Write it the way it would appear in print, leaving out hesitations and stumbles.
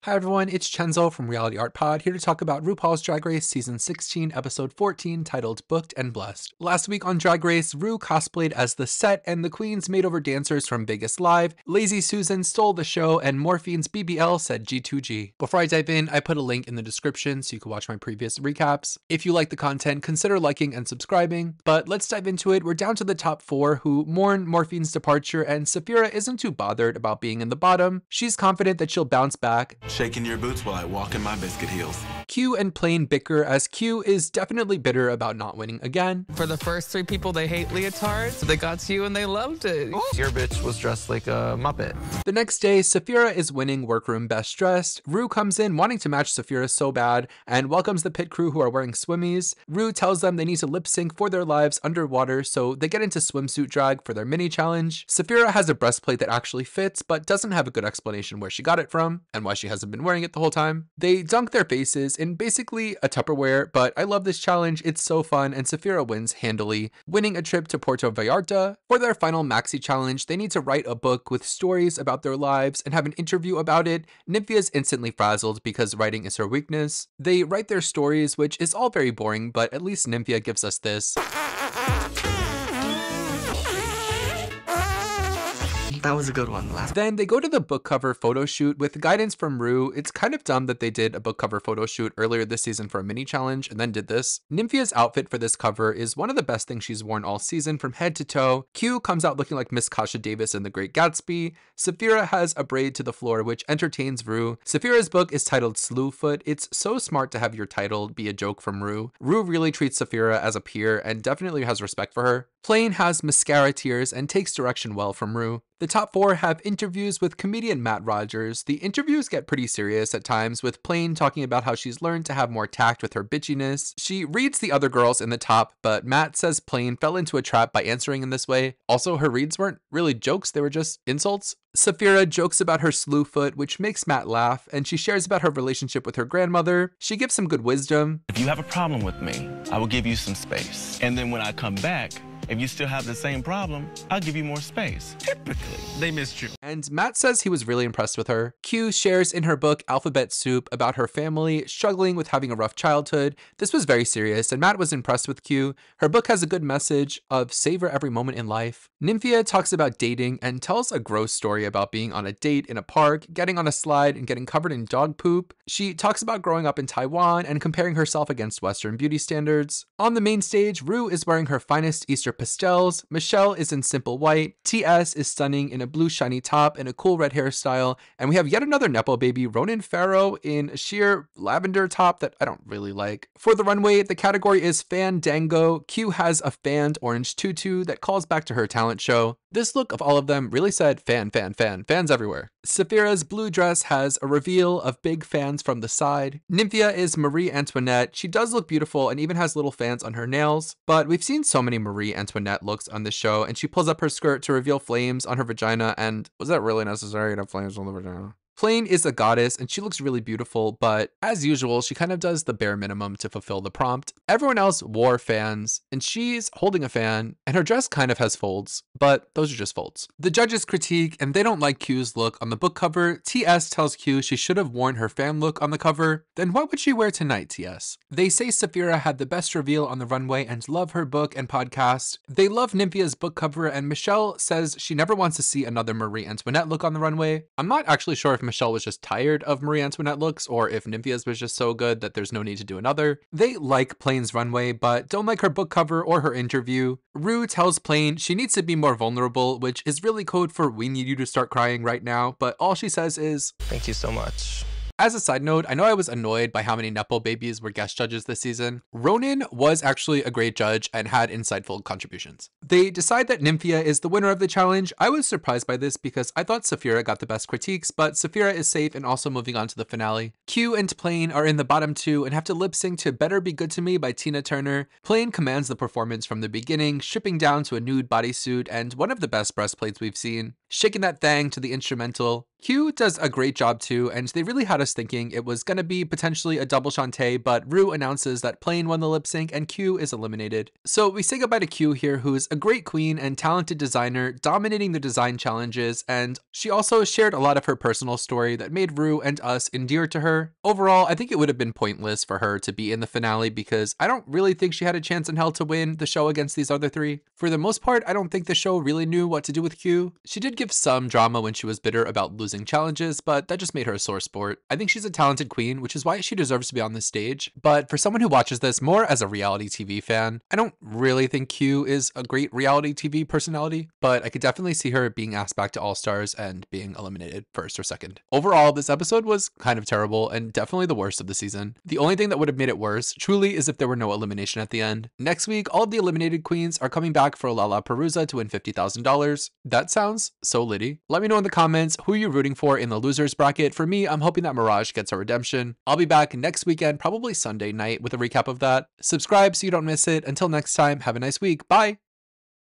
Hi everyone, it's Chenzo from Reality Art Pod, here to talk about RuPaul's Drag Race Season 16, Episode 14, titled Booked and Blessed. Last week on Drag Race, Ru cosplayed as the Set and the Queens makeover dancers from Vegas Live, Lazy Susan stole the show, and Morphine's BBL said G2G. Before I dive in, I put a link in the description so you can watch my previous recaps. If you like the content, consider liking and subscribing, but let's dive into it. We're down to the top 4 who mourn Morphine's departure, and Sapphira isn't too bothered about being in the bottom. She's confident that she'll bounce back. Shaking your boots while I walk in my biscuit heels. Q and Plain bicker as Q is definitely bitter about not winning again. For the first 3 people, they hate leotards. They got to you and they loved it. Your bitch was dressed like a Muppet. The next day, Sapphira is winning Workroom Best Dressed. Ru comes in wanting to match Sapphira so bad and welcomes the pit crew who are wearing swimmies. Ru tells them they need to lip sync for their lives underwater, so they get into swimsuit drag for their mini challenge. Sapphira has a breastplate that actually fits, but doesn't have a good explanation where she got it from and why she hasn't been wearing it the whole time. They dunk their faces in basically a Tupperware, but I love this challenge. It's so fun, and Sapphira wins handily, winning a trip to Puerto Vallarta. For their final maxi challenge, they need to write a book with stories about their lives and have an interview about it. Nymphia's instantly frazzled because writing is her weakness. They write their stories, which is all very boring, but at least Nymphia gives us this. That was a good one. Then they go to the book cover photo shoot with guidance from Ru. It's kind of dumb that they did a book cover photo shoot earlier this season for a mini challenge and then did this. Nymphia's outfit for this cover is one of the best things she's worn all season from head to toe. Q comes out looking like Miss Kasha Davis in The Great Gatsby. Sapphira has a braid to the floor which entertains Ru. Sapphira's book is titled Slewfoot. It's so smart to have your title be a joke from Ru. Ru really treats Sapphira as a peer and definitely has respect for her. Plain has mascara tears and takes direction well from Ru. The top 4 have interviews with comedian Matt Rogers. The interviews get pretty serious at times, with Plain talking about how she's learned to have more tact with her bitchiness. She reads the other girls in the top, but Matt says Plain fell into a trap by answering in this way. Also, her reads weren't really jokes, they were just insults. Sapphira jokes about her slewfoot, which makes Matt laugh, and she shares about her relationship with her grandmother. She gives some good wisdom. If you have a problem with me, I will give you some space. And then when I come back, if you still have the same problem, I'll give you more space. Typically, they missed you. And Matt says he was really impressed with her. Q shares in her book Alphabet Soup about her family struggling with having a rough childhood. This was very serious, and Matt was impressed with Q. Her book has a good message of savor every moment in life. Nymphia talks about dating and tells a gross story about being on a date in a park, getting on a slide, and getting covered in dog poop. She talks about growing up in Taiwan and comparing herself against Western beauty standards. On the main stage, Ru is wearing her finest Easter pastels. Michelle is in simple white. TS is stunning in a blue shiny top and a cool red hairstyle. And we have yet another Nepo baby, Ronan Farrow, in a sheer lavender top that I don't really like. For the runway, the category is Fandango. Q has a fanned orange tutu that calls back to her talent show. This look of all of them really said fans everywhere. Sapphira's blue dress has a reveal of big fans from the side. Nymphia is Marie Antoinette. She does look beautiful and even has little fans on her nails, but we've seen so many Marie Antoinette looks on the show, and she pulls up her skirt to reveal flames on her vagina, and was that really necessary to have flames on the vagina? Plain is a goddess and she looks really beautiful, but as usual, she kind of does the bare minimum to fulfill the prompt. Everyone else wore fans and she's holding a fan and her dress kind of has folds, but those are just folds. The judges critique and they don't like Q's look on the book cover. TS tells Q she should have worn her fan look on the cover. Then what would she wear tonight, TS? They say Sapphira had the best reveal on the runway and love her book and podcast. They love Nymphia's book cover, and Michelle says she never wants to see another Marie Antoinette look on the runway. I'm not actually sure if Michelle was just tired of Marie Antoinette looks or if Nymphia's was just so good that there's no need to do another. They like Plain's runway but don't like her book cover or her interview. Ru tells Plain she needs to be more vulnerable, which is really code for we need you to start crying right now, but all she says is, "Thank you so much." As a side note, I know I was annoyed by how many Nepo babies were guest judges this season. Ronan was actually a great judge and had insightful contributions. They decide that Nymphia is the winner of the challenge. I was surprised by this because I thought Sapphira got the best critiques, but Sapphira is safe and also moving on to the finale. Q and Plain are in the bottom 2 and have to lip sync to Better Be Good to Me by Tina Turner. Plain commands the performance from the beginning, stripping down to a nude bodysuit and one of the best breastplates we've seen. shaking that thang to the instrumental. Q does a great job too, and they really had us thinking it was gonna be potentially a double Shantae, but Ru announces that Plain won the lip sync and Q is eliminated. So we say goodbye to Q here, who's a great queen and talented designer, dominating the design challenges, and she also shared a lot of her personal story that made Ru and us endear to her. Overall, I think it would have been pointless for her to be in the finale because I don't really think she had a chance in hell to win the show against these other three. For the most part, I don't think the show really knew what to do with Q. She did give some drama when she was bitter about losing challenges, but that just made her a sore sport. I think she's a talented queen, which is why she deserves to be on this stage. But for someone who watches this more as a reality TV fan, I don't really think Q is a great reality TV personality, but I could definitely see her being asked back to All Stars and being eliminated first or second. Overall, this episode was kind of terrible and definitely the worst of the season. The only thing that would have made it worse, truly, is if there were no elimination at the end. Next week, all of the eliminated queens are coming back for Lollapalooza to win $50,000. That sounds so litty. Let me know in the comments who you're rooting for in the losers bracket. For me, I'm hoping that Mirage gets a redemption. I'll be back next weekend, probably Sunday night, with a recap of that. Subscribe so you don't miss it. Until next time, have a nice week. Bye!